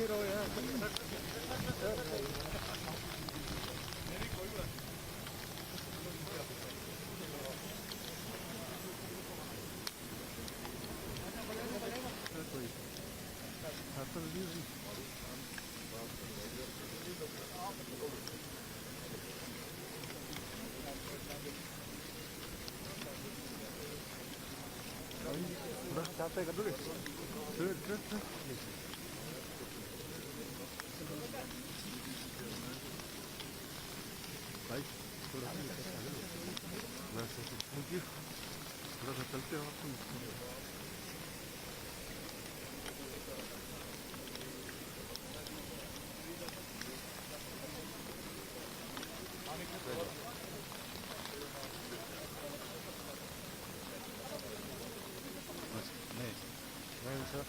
बैठे रहो यार। कोई हासिल नहीं हुई। Udah capek kan dulu ya? Terus. Baik, थोड़ा सा बस थैंक यू। थोड़ा सा चलते हो आप। नहीं सर